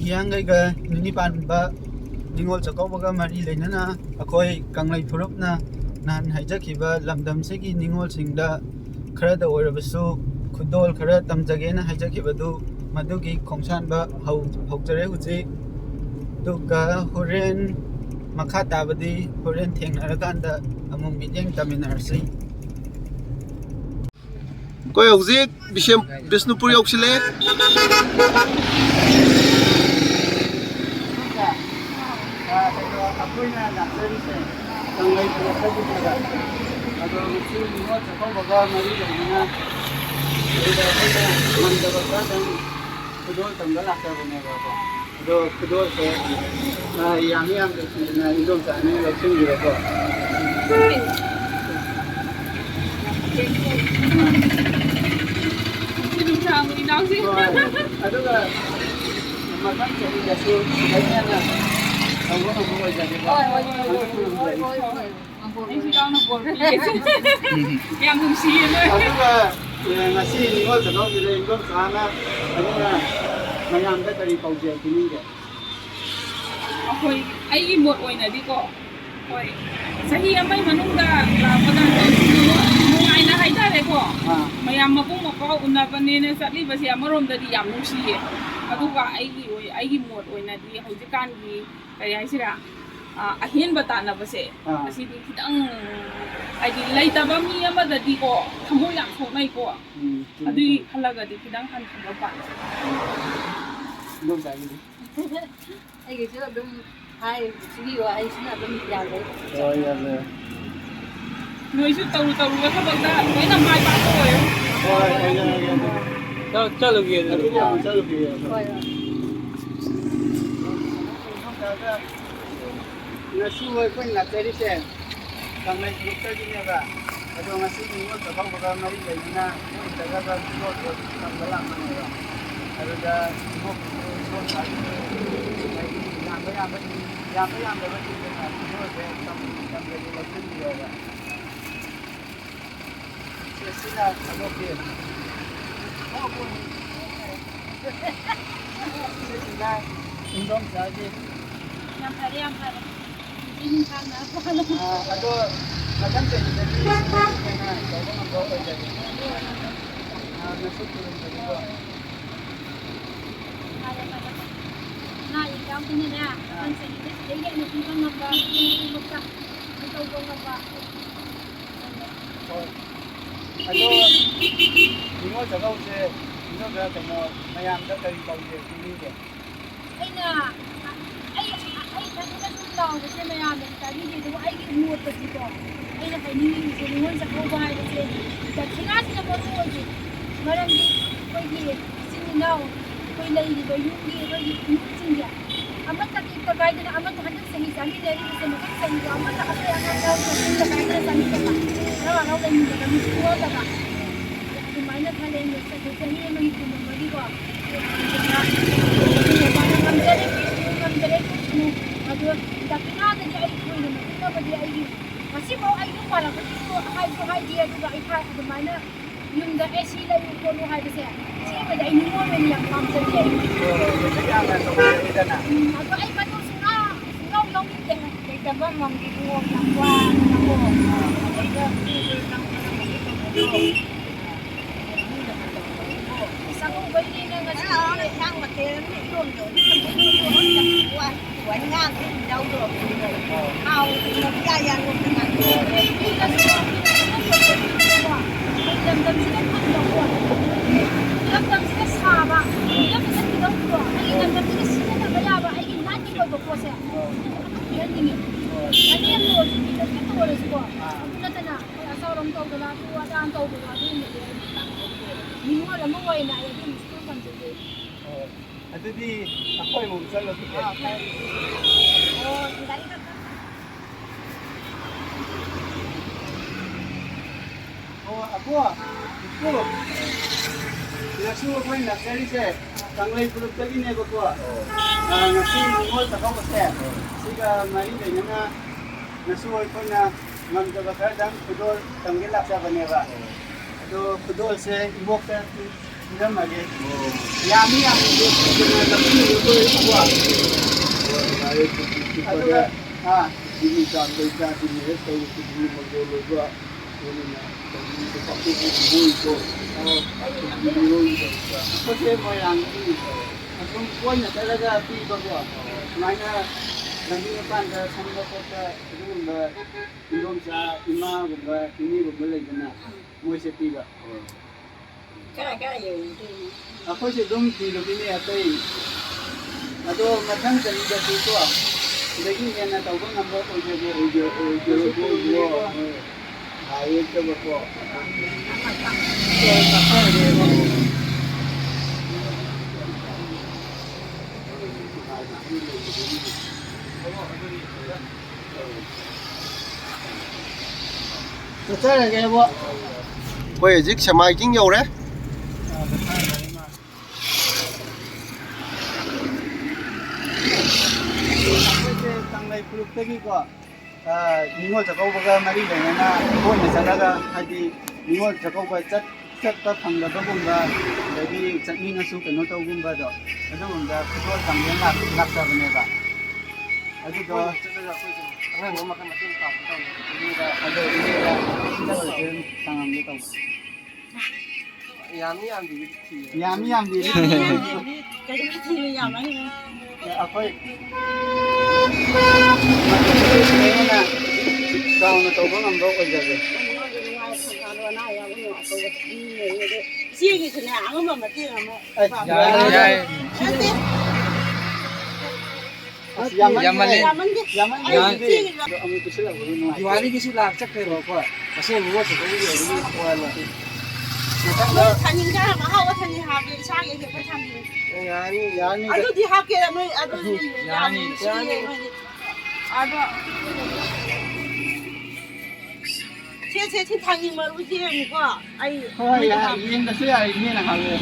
Mayamgi ga Ninipan ba Ningol Chakouba ga mari leinana akoi Kanglei Phurupna nan haijakiba Lamdamsigi Ningol Singda kharada oirabasu Khudol khara tamjagena haijakibadu madugi khongsanba haujare huji duga horen makha tabadi horen thengnaraganda among midyang taminarsi Koi hojik Bishnupur yaukchile akoina nakserise Kanglei Phurupta ado Ningol Chakouba ga mari leinana ngamjaba kharadang Khudol tamba lakpada ko ado Khudol se yam na indom sa ne laksing ko aduga makan jadi dasu kayaknya na ang jadi nasi Ningol Chakouba dire indom sana aduna mayamda kari pauje kininge akoi ai mot oina di ko oi Chahi amai manungda lakpada nungai na haidare ko mayam mapung mako unabane ne satli basi amarom da di yam nungsiye aduga ai mot oina di hojikan gi kay haisira ahin bata na base asi di kitang ai di laitaba mi amada di ko thamo yang thonai ko adi halaga di kitang han thamo pa indom sa ni ai cái chỗ đúng hai singi wa ai sina đúng ya le ya người su tàu ga ka bagda mai na mai ba ko yo chalo gi nasi woi ko na teri se Kanglei Phurupta gine ba ado nasi Ningol Chakouba ga mari leina jaga ga ko tamba lakpada ado da mo yam ba ti na ko de tam de laksing ga sesina ado ke sesina indom saje yang hari ini kan ado macam jadi na jaga nggo ko jadi nasi turun jadi ko nah yang punya na kan sedikit dia ni kan ngapa buka itu gua ngapa ado Ningol Chakouba se ino ga kamo mayamda kari pauje kininge tao cái này làm cái gì thì ai cái mua được gì đó ai là phải đi thì Ningol Chakouba hay là gì cái thứ khác thì có thôi gì mà làm gì cái gì xin nào cái này thì phải dùng gì cái gì xin gì amat tak kita kait dengan amat tu hendak seni dari semakan seni amat tak apa yang ada kita kait dengan seni kita kalau orang lain kita mesti buat tak di mana kalian mesti seni yang itu memberi ko ngamjabani aduh tapi nada dia itu ni kenapa dia ini masih mau ayu malah itu hai dia juga ikat di mana yung da esi la yung kono hai bese siapa da ini mo men yang kam sa dia ako ay manu sunga long deh kita ba ngom di buong yang wa ako sa ko ba ni na ngasi sang ma te ni don do quán ngang đâu được ao một gia yang một cái ngành Lamdamsigi Ema Jadi ako ay mumsal lo sige. Ako. Nasuwa ko yung nagsari siya. Kanglei Phurupta gine ko ko. Nasi Ningol Chakouba siya. Siga marinday na nasuwa ko na ngamjaba kharadang Khudol tanggilak siya baneba. Ado Khudol siya ibok siya ꯄꯤꯔꯝꯃꯒꯦ ꯌꯥꯝꯃꯤ ꯌꯥꯝꯃꯤ ꯑꯗꯨꯒ ꯁꯤꯒꯤ ꯆꯥꯛ ꯀꯩ ꯆꯥꯁꯤꯅꯤ ꯍꯦꯛ ꯇꯧꯕꯁꯤꯗꯤ ꯃꯪꯒꯣꯜ ꯑꯣꯏꯕ ꯑꯩꯈꯣꯏꯅ ꯇꯧꯕꯤꯕ ꯄꯥꯛꯊꯣꯛꯄ ꯑꯩꯈꯣꯏꯁꯦ ꯃꯣꯏꯔꯥꯡꯒꯤ ꯑꯗꯨꯝ ꯀꯣꯏꯅ ꯆꯠꯂꯒ ꯄꯤꯕꯀꯣ ꯁꯨꯃꯥꯏꯅ ꯂꯝꯕꯤ ꯃꯄꯥꯟꯗ ꯁꯪꯕ ꯈꯣꯠꯄ ꯑꯗꯨꯒꯨꯝꯕ ꯏꯟꯗꯣꯝꯆꯥ ꯏꯃꯥꯒꯨꯝꯕ ꯏꯅꯦꯒꯨꯝꯕ ꯂꯩꯗꯅ ꯃꯣꯏꯁꯦ ꯄꯤꯕ ꯑꯩꯈꯣꯏꯁꯦ ꯑꯗꯨꯝ ꯄꯤꯔꯨꯕꯤꯅꯦ ꯑꯇꯩ ꯑꯗꯣ ꯃꯊꯪ ꯆꯍꯤꯗꯁꯨꯀꯣ ꯁꯤꯗꯒꯤ ꯍꯦꯟꯅ ꯇꯧꯕ ꯉꯝꯕ ꯑꯣꯏꯖꯒꯦ ꯍꯥꯏꯌꯦꯛꯇꯕꯀꯣ ꯆꯠꯆꯔꯒꯦꯕꯣ ꯑꯩꯈꯣꯏ ꯍꯧꯖꯤꯛ ꯁꯦꯃꯥꯏꯖꯤꯡ ꯌꯧꯔꯦ ꯑꯩꯈꯣꯏꯁꯦ ꯀꯪꯂꯩ ꯐꯨꯔꯨꯞꯇꯒꯤꯀꯣ ꯅꯤꯡꯉꯣꯜ ꯆꯥꯛꯀꯧꯕꯒ ꯃꯔꯤ ꯂꯩꯅꯅ ꯀꯣꯏꯅ ꯆꯠꯂꯒ ꯍꯥꯏꯗꯤ ꯅꯤꯡꯉꯣꯜ ꯆꯥꯛꯀꯧꯕ ꯆꯠꯄ ꯐꯪꯗꯕꯒꯨꯝꯕ ꯑꯗꯒꯤ ꯆꯠꯅꯤꯡꯉꯁꯨ ꯀꯩꯅꯣ ꯇꯧꯒꯨꯝꯕꯗꯣ ꯑꯗꯨꯒꯨꯝꯕ ꯈꯨꯗꯣꯜ ꯇꯝꯒꯦꯅ ꯂꯥꯛꯆꯕꯅꯦꯕ ꯑꯗꯨꯗꯣ ꯆꯠꯂꯒ ꯑꯩꯈꯣꯏꯁꯨ ꯑꯉꯥꯡ ꯃꯈꯜ ꯃꯇꯦꯡ ꯄꯥꯡꯕ ꯇꯧꯅꯤ ꯑꯗꯣ ꯏꯅꯦꯗ ꯁꯤꯗ ꯑꯣꯏꯔꯁꯦ ꯇꯥꯡꯉꯝꯒꯦ ꯇꯧꯕ ꯌꯥꯝꯃꯤ ꯌꯥꯝꯗꯤ ꯌꯥꯝꯃꯤ ꯌꯥꯝꯗꯤ ꯑꯩꯈꯣꯏ ꯆꯥꯎꯅ ꯇꯧꯕ ꯉꯝꯕ ꯑꯣꯏꯖꯒꯦ ꯏꯆꯦꯒꯤꯁꯨꯅꯦ ꯑꯉꯝꯕ ꯃꯇꯦꯡ ꯑꯃ ꯗꯤꯋꯥꯂꯤꯒꯤꯁꯨ ꯂꯥꯛ ꯆꯠꯈ꯭ꯔꯦꯕꯀꯣ ꯃꯁꯤ ꯅꯤꯡꯉꯣꯜ ꯆꯥꯛꯀꯧꯕꯒꯤ ꯑꯣꯏꯕꯒꯤ ꯇꯣꯉꯥꯟꯅ ꯊꯥꯅꯤꯡ ꯈꯔ ꯑꯍꯥꯎꯕ ꯊꯥꯅꯤꯡ ꯍꯥꯞꯄꯦ ꯏꯁꯥꯒꯤ ꯍꯦꯛꯄ ꯊꯥꯅꯤꯡ ꯌꯥꯅꯤ ꯑꯗꯨꯗꯤ ꯍꯥꯞꯀꯦꯔ ꯅꯣꯏ ꯑꯗꯨꯗꯤ ꯌꯥꯅꯤ ꯑꯗꯣ ꯁꯤ ꯊꯥꯡꯖꯤꯡ ꯃꯔꯨꯁꯤ ꯌꯦꯡꯉꯨꯀꯣ ꯑꯩ ꯍꯣꯏ ꯌꯦꯡꯕꯁꯨ ꯌꯥꯏ ꯏꯅꯦꯅ ꯍꯥꯏꯌꯦ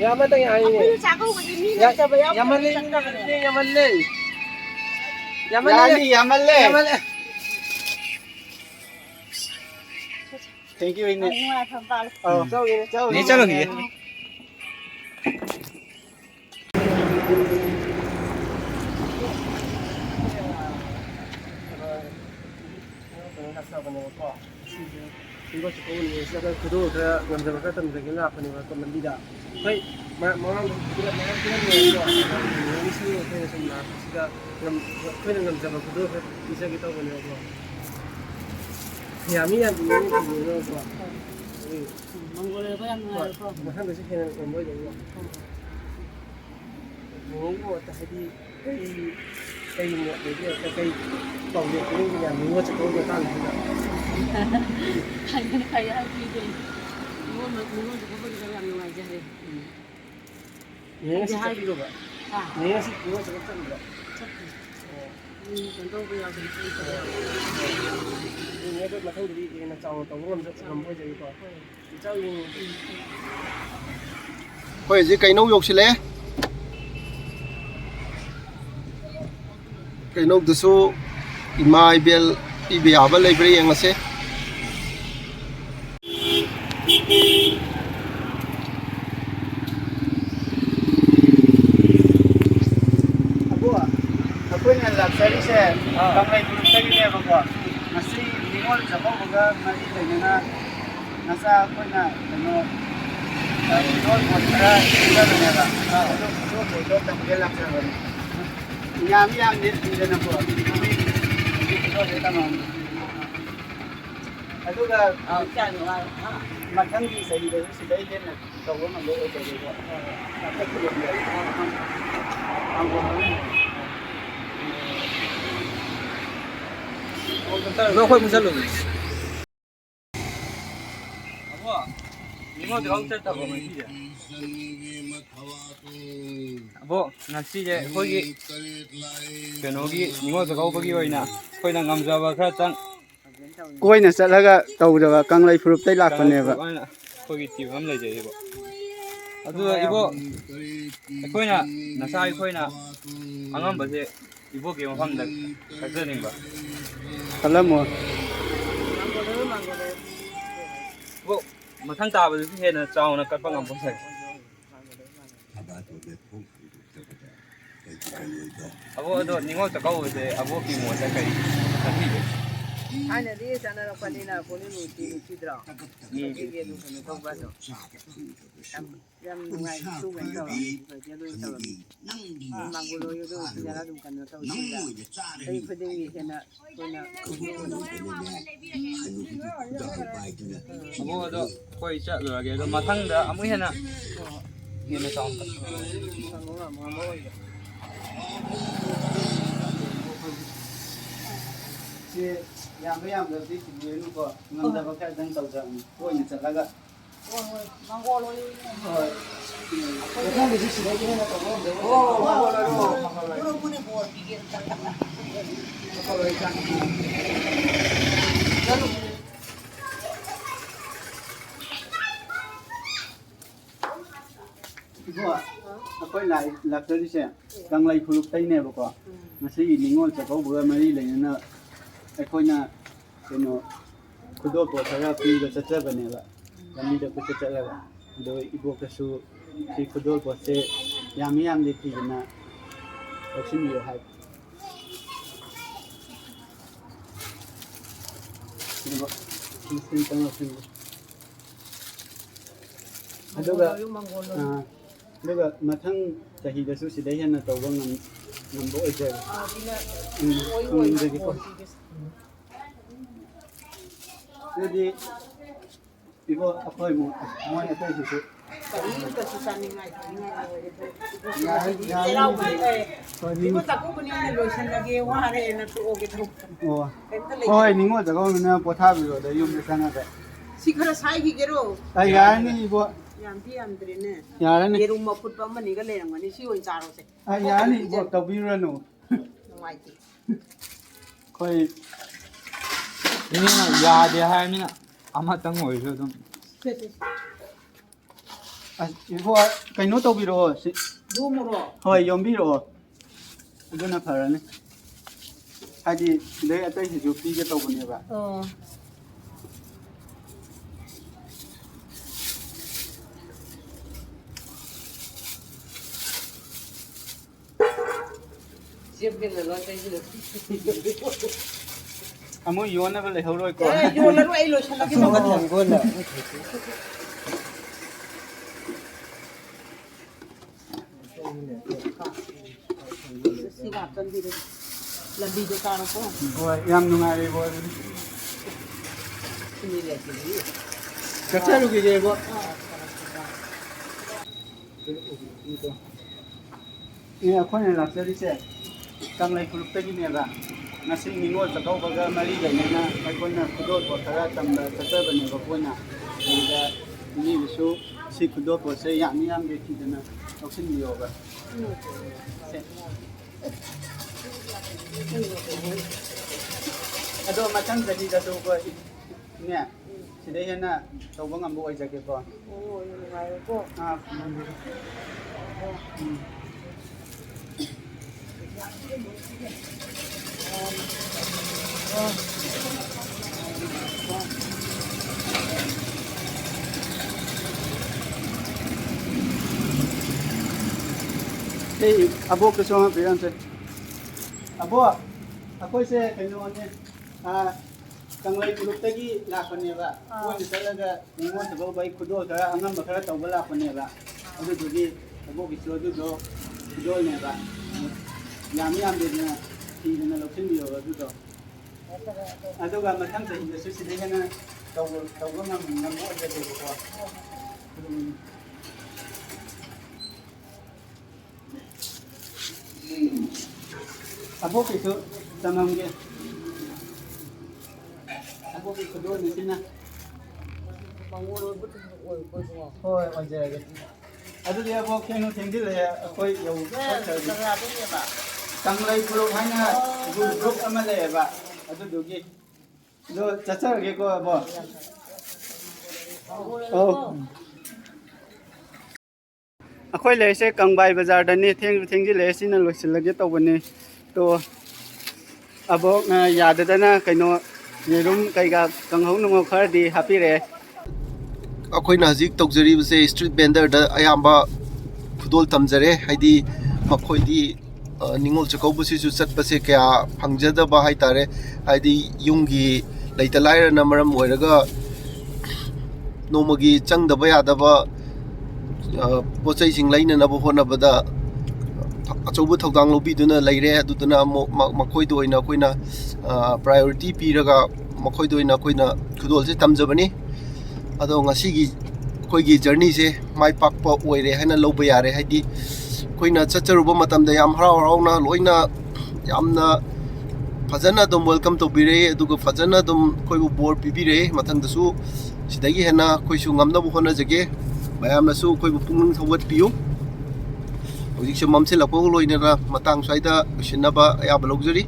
ꯌꯥꯝꯃꯗ ꯌꯥꯏꯅꯦ ꯑꯩꯈꯣꯏꯅ ꯆꯥꯛꯀꯧꯕꯗꯤ ꯃꯤ ꯂꯩꯇꯕ ꯌꯥꯝꯃꯜꯂꯦ ꯌꯥꯝꯃꯜꯂꯦ ꯊꯦꯡꯛ ꯌꯨ ꯏꯅꯦ चलोगे 이거 조금 예시가 그도가 남자가 같은 데가 나쁘니 뭐 컴디다 거의 뭐랑 그런 거예요 미시에 대해서 나시가 그런 남자가 그도가 이제기 떠보려고 야미야 이거는 그거고 몽골에 고향 나와서 뭐 한 가지 해는 뭐 이거 뭐고 어떻게 cây một cái cây bầu điện cái nhà mua cho tôi người ta là thầy ăn gì thì mua mà mua cho có cái làm ngoài ra đi nhớ sẽ đi được ạ nhớ sẽ mua cho có được còn tôi bây giờ thì nhớ cái mà không đi thì là cháu tổng làm bây giờ có cháu thôi gì cây nông dục xí lẽ Kainog dusu Ema Ebel ibiyaba library yang ase ꯑꯩꯈꯣꯏꯅ ꯂꯥꯛꯆꯔꯤꯁꯦ ꯀꯪꯂꯩ ꯐꯨꯔꯨꯞꯇꯒꯤꯅꯦꯕꯀꯣ ꯉꯁꯤ ꯅꯤꯡꯉꯣꯜ ꯆꯥꯛꯀꯧꯕꯒ ꯃꯔꯤ ꯂꯩꯅꯅ ꯅꯆꯥ ꯑꯩꯈꯣꯏꯅ ꯀꯩꯅꯣ ꯈꯨꯗꯣꯜ ꯄꯣꯠ ꯈꯔ ꯄꯤꯖꯕꯅꯦꯕ ꯑꯗꯨ ꯈꯨꯗꯣꯜ ꯄꯣꯠꯇꯣ ꯇꯝꯒꯦ ꯂꯥꯛꯆꯕꯅꯤ ꯌꯥꯝꯗꯤ ꯄꯤꯗꯅꯀꯣ ꯈꯨꯗꯣꯜꯁꯦ ꯇꯝꯃꯝꯃꯤ ꯑꯗꯨꯒ ꯃꯊꯪꯒꯤ ꯆꯍꯤꯗꯁꯨ ꯁꯤꯗꯩ ꯍꯦꯟꯅ ꯇꯧꯕ ꯉꯝꯕ ꯑꯣꯏꯖꯒꯦꯀꯣ nó khôi một dân luôn abo ngasi je khoi kenogi ningol chakouba gi oina khoina ngamjaba khara chang ꯀꯣꯏꯅ ꯆꯠꯂꯒ ꯇꯧꯗꯕ ꯀꯪꯂꯩ ꯐꯨꯔꯨꯞꯇꯩ ꯂꯥꯛꯄꯅꯦꯕ khoi ti am lai je ibo adu ibo khoina nasai khoina angam baje ibo ge maphamda khajning ba ꯈꯜꯂꯝꯃꯣ 뭐 마탕 따버도 해나 짜오나 깎아가 보세요. 아버도 닝골 자가오데 아버 비모 자카이 자기 하늘이 자나라 관리나 본인 우티 우티더라. 이게 누구는 통과서. ям 누가이 수면서 저도 있어. 망고로 요도 지나라 좀 간다 또 있다. 이 부대기 해나 보나 아버도 거의 짜르게 마탕다 아무 해나 얘네 싸움 뭐가 뭐 제 양도 뒤에 누가 ngamjaba kharadang tawjang ko ni chalaga 망고로 그냥 이제 시대에 해나 또 그런 분이 뭐 이게 이거 akoy lakdari KANGLEI PHURUP tainebako ngasi Ningol Chakouba mari leina akoyna keno Khudol po thara piga chachabaneba lamida ko chachalaga do ibokasu si Khudol po se yam de pigna oximiyo hai ibo sin tanga sin aduga mathang chahidasu sidai hena tawba ngambo oje jadi ibu apa ibu mau itu sih 이거 수산이가 이거 자꾸 그냥 로션하게 와래는 또 오게 더 oh Ningol Chakouba pothabiro da yum sanada 시카라 사이기게로 ayani ibu 양피 안들이네 yarani 예rum 먹을 뻔만 이거 내는 거니 시원 자로세 ayani ibu toubiyu 와이티 koi 이니나 야데 하미나 아마땅 오이죠 좀 ibu kaino toubiro 룸으로 hoi yombiro aduna pharane haji le atai si ju pi ge tawbaneba 집에는 로션이 amu yonaba le horoi ko 요라로 이 로션하게 먹었다 gona 시가 던지를 람비도 까놓고 hoi yam nungai bo 스미레 kacharu ge bo ni akhone lakdari se KANGLEI PHURUP tagineba ngasi Ningol Chakouba mari leina aikoina Khudol po thara tamba chachabaneba koina ida ni bisu si Khudol po se yam de tidana oximiyo ba ado mathang jahi da to ko ne sidai hena tawba ngambo oijake ko 오 이거 말고 Hey, abo ke so biran se. Abo, akoi se kaino ne. KANGLEI PHURUP tagi lakone ba. Ko ni talaga Ningol Chakouba Khudol thara angam khara tawba lakone ba. Adu dugi abo ki so du do Khudol ne ba. Yam de na ti na lokhin biyo ba du do. Aduga mathang jahi da su sidai hena tawba ngambo oje ko. Abo itu tamamge. Abo itu dua di sini. 망고로 붙은 거 보고 Oh, oje. Adu dia abo kenu tinggi ya, koi yau. KANGLEI PHURUP hanya grup amal ya ba. Adu dugi. Do cacar ge ko abo. Oh. Akhoi le se KANGBAI bazar da ni thengji le sina loisilage tawbane to abo yadadana kaino yerum kaiga kanghau nungo khar di happy re ꯑꯩꯈꯣꯏꯅ ꯍꯧꯖꯤꯛ ꯇꯧꯖꯔꯤꯕꯁꯦ street ꯕꯦꯟꯗꯔꯗ ꯑꯌꯥꯝꯕ ꯈꯨꯗꯣꯜ ꯇꯝꯖꯔꯦ ꯍꯥꯏꯗꯤ ꯃꯈꯣꯏꯗꯤ ꯅꯤꯡꯉꯣꯜ ꯆꯥꯛꯀꯧꯕꯁꯤꯁꯨ ꯆꯠꯄꯁꯦ ꯀꯌꯥ ꯐꯪꯖꯗꯕ ꯍꯥꯏꯇꯥꯔꯦ ꯍꯥꯏꯗꯤ ꯌꯨꯝꯒꯤ ꯂꯩꯇ ꯂꯥꯏꯔꯅ ꯃꯔꯝ ꯑꯣꯏꯔꯒ ꯅꯣꯡꯃꯒꯤ ꯆꯪꯗꯕ ꯌꯥꯗꯕ ꯄꯣꯠꯆꯩꯁꯤꯡ ꯂꯩꯅꯅꯕ ꯍꯣꯠꯅꯕꯗ ꯑꯆꯧꯕ ꯊꯧꯗꯥꯡ ꯂꯧꯕꯤꯗꯨꯅ ꯂꯩꯔꯦ ꯑꯗꯨꯗꯨꯅ ꯑꯃꯨꯛ ꯃꯈꯣꯏꯗ ꯑꯣꯏꯅ ꯑꯩꯈꯣꯏꯅ ꯄ꯭ꯔꯥꯏꯌꯣꯔꯤꯇꯤ ꯄꯤꯔꯒ ꯃꯈꯣꯏꯗ ꯑꯣꯏꯅ ꯑꯩꯈꯣꯏꯅ ꯈꯨꯗꯣꯜꯁꯦ ꯇꯝꯖꯕꯅꯤ ꯑꯗꯣ ꯉꯁꯤꯒꯤ ꯑꯩꯈꯣꯏꯒꯤ ꯖꯔꯅꯤꯁꯦ ꯃꯥꯏ ꯄꯥꯛꯄ ꯑꯣꯏꯔꯦ ꯍꯥꯏꯅ ꯂꯧꯕ ꯌꯥꯔꯦ ꯍꯥꯏꯗꯤ ꯑꯩꯈꯣꯏꯅ ꯆꯠꯆꯔꯨꯕ ꯃꯇꯝꯗ ꯌꯥꯝ ꯍꯔꯥꯎ ꯍꯔꯥꯎꯅ ꯂꯣꯏꯅ ꯌꯥꯝꯅ ꯐꯖꯅ ꯑꯗꯨꯝ ꯋꯦꯜꯀꯝ ꯇꯧꯕꯤꯔꯛꯑꯦ ꯑꯗꯨꯒ ꯐꯖꯅ ꯑꯗꯨꯝ ꯑꯩꯈꯣꯏꯕꯨ ꯕꯣꯔ ꯄꯤꯕꯤꯔꯛꯑꯦ ꯃꯊꯪꯗꯁꯨ ꯁꯤꯗꯒꯤ ꯍꯦꯟꯅ ꯑꯩꯈꯣꯏꯁꯨ ꯉꯝꯅꯕ ꯍꯣꯠꯅꯖꯒꯦ ꯃꯌꯥꯝꯅꯁꯨ ꯑꯩꯈꯣꯏꯕꯨ ꯄꯨꯛꯅꯤꯡ ꯊꯧꯒꯠꯄꯤꯌꯨ ꯍꯧꯖꯤꯛꯁꯨ ꯃꯝꯁꯤꯜꯂꯛꯄꯒ ꯂꯣꯏꯅꯅ ꯃꯇꯥꯡ ꯁ꯭ꯋꯥꯏꯗ ꯂꯣꯏꯁꯤꯟꯅꯕ ꯑꯌꯥꯕ ꯂꯧꯖꯔꯤ